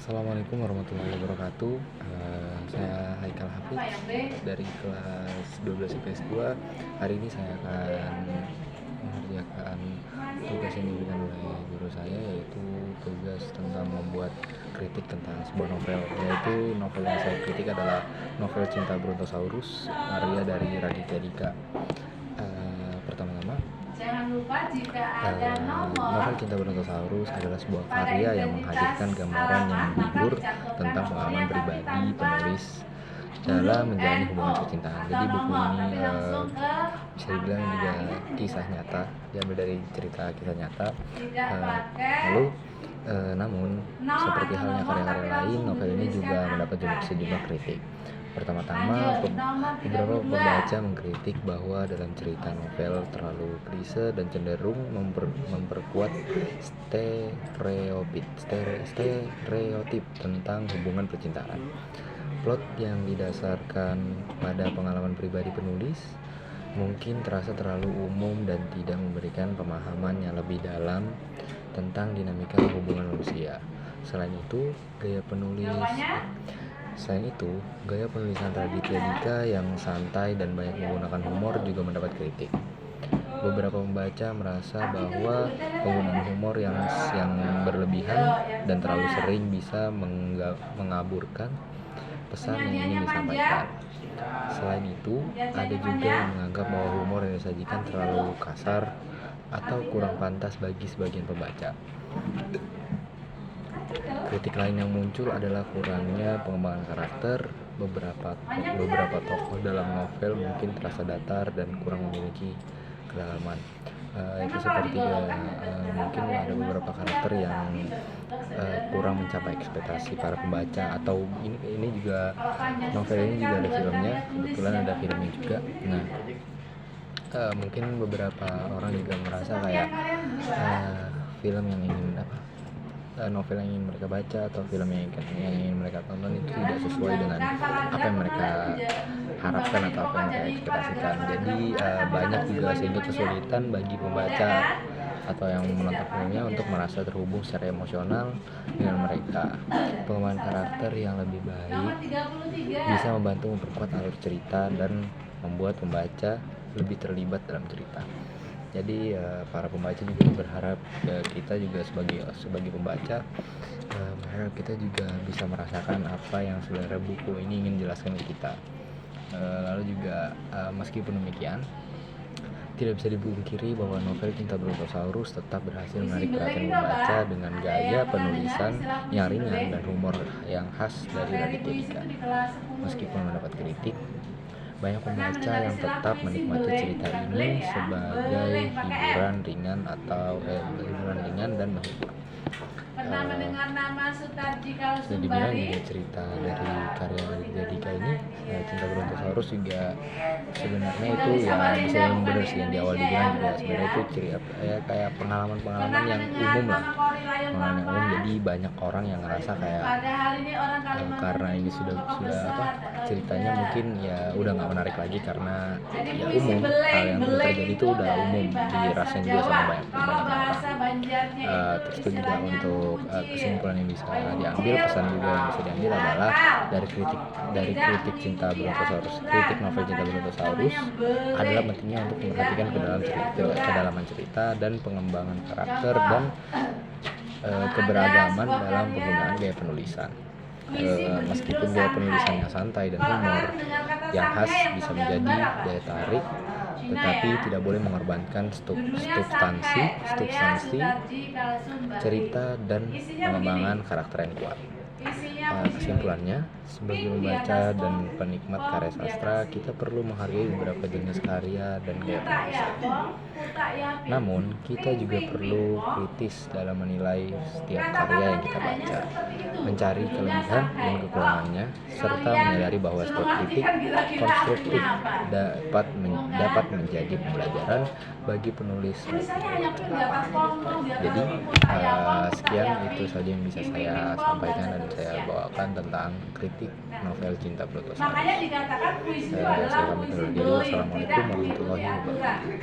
Assalamualaikum warahmatullahi wabarakatuh. Saya Haikal Hafid dari kelas 12 IPS 2. Hari ini saya akan mengerjakan tugas yang diberikan oleh guru saya, yaitu tugas tentang membuat kritik tentang sebuah novel. Yaitu novel yang saya kritik adalah novel Cinta Brontosaurus karya dari Raditya Dika. Pertama-tama, Jangan lupa jika ada novel Cinta Brontosaurus adalah sebuah karya yang menghadirkan gambaran yang menghibur tentang pengalaman pribadi penulis dalam menjalani hubungan percintaan. Jadi buku ini bisa dibilang juga kisah nyata, diambil dari cerita kisah nyata. Namun seperti halnya karya-karya lain, novel ini juga mendapat sejumlah kritik. Pertama-tama, beberapa pembaca mengkritik bahwa dalam cerita novel terlalu klise dan cenderung memperkuat stereotip tentang hubungan percintaan. Plot yang didasarkan pada pengalaman pribadi penulis mungkin terasa terlalu umum dan tidak memberikan pemahaman yang lebih dalam tentang dinamika hubungan manusia. Selain itu, gaya penulisan Raditya Dika yang santai dan banyak menggunakan humor juga mendapat kritik. Beberapa pembaca merasa bahwa penggunaan humor yang berlebihan dan terlalu sering bisa mengaburkan pesan yang ingin disampaikan. Selain itu, ada juga yang menganggap bahwa humor yang disajikan terlalu kasar atau kurang pantas bagi sebagian pembaca. Kritik lain yang muncul adalah kurangnya pengembangan karakter. Beberapa tokoh dalam novel mungkin terasa datar dan kurang memiliki kedalaman. Itu seperti mungkin ada beberapa karakter yang kurang mencapai ekspektasi para pembaca, atau ini juga novel ini juga ada filmnya, kebetulan ada filmnya juga. Nah, mungkin beberapa orang juga merasa kayak film yang ingin novel yang ingin mereka baca atau film yang ingin mereka tonton itu tidak sesuai dengan apa yang mereka harapkan atau apa yang mereka ekspektasikan. Jadi banyak juga sehingga kesulitan bagi pembaca atau yang menonton filmnya untuk merasa terhubung secara emosional dengan mereka. Pengembangan karakter yang lebih baik bisa membantu memperkuat alur cerita dan membuat pembaca lebih terlibat dalam cerita. Jadi para pembaca juga berharap kita juga sebagai pembaca berharap kita juga bisa merasakan apa yang sebenarnya buku ini ingin jelaskan ke kita. Lalu juga meskipun demikian, tidak bisa dipungkiri bahwa novel Cinta Brontosaurus tetap berhasil menarik perhatian pembaca dengan gaya penulisan yang ringan dan humor yang khas dari Raditya Dika. Meskipun mendapat kritik, banyak pembaca yang tetap menikmati cerita ini sebagai hiburan ringan dan menghibur. Jadi dengan cerita dari karya Raditya Dika ini, Cinta Brontosaurus juga sebenarnya itu ya bisa yang benar sih yang di awal dibilang juga sebenarnya itu kayak pengalaman yang umum lah, jadi banyak orang yang ngerasa kayak karena ini sudah ceritanya mungkin ya udah nggak menarik lagi karena ya umum, hal yang terjadi itu udah umum dirasain juga sama banyak orang. Terus itu juga untuk kesimpulan yang bisa diambil, pesan juga yang bisa diambil adalah dari kritik kritik novel Cinta Brontosaurus adalah pentingnya untuk memperhatikan kedalaman cerita dan pengembangan karakter dan keberagaman dalam penggunaan gaya penulisan. Meskipun gaya penulisan yang santai dan humor yang khas bisa menjadi daya tarik, tetapi tidak boleh mengorbankan substansi cerita dan pengembangan karakter yang kuat. Kesimpulannya, sebagai pembaca dan penikmat karya sastra, kita perlu menghargai beberapa jenis karya dan gaya penulisan. Namun, kita juga perlu kritis dalam menilai setiap karya yang kita baca, mencari kelebihan dan kekurangannya, serta menyadari bahwa setiap kritik konstruktif dapat menjadi pembelajaran bagi penulis. Jadi, sekian itu saja yang bisa saya sampaikan dan saya bawakan tentang kritik novel Cinta Brontosaurus. Saya pamit undur diri. Wassalamualaikum warahmatullahi wabarakatuh.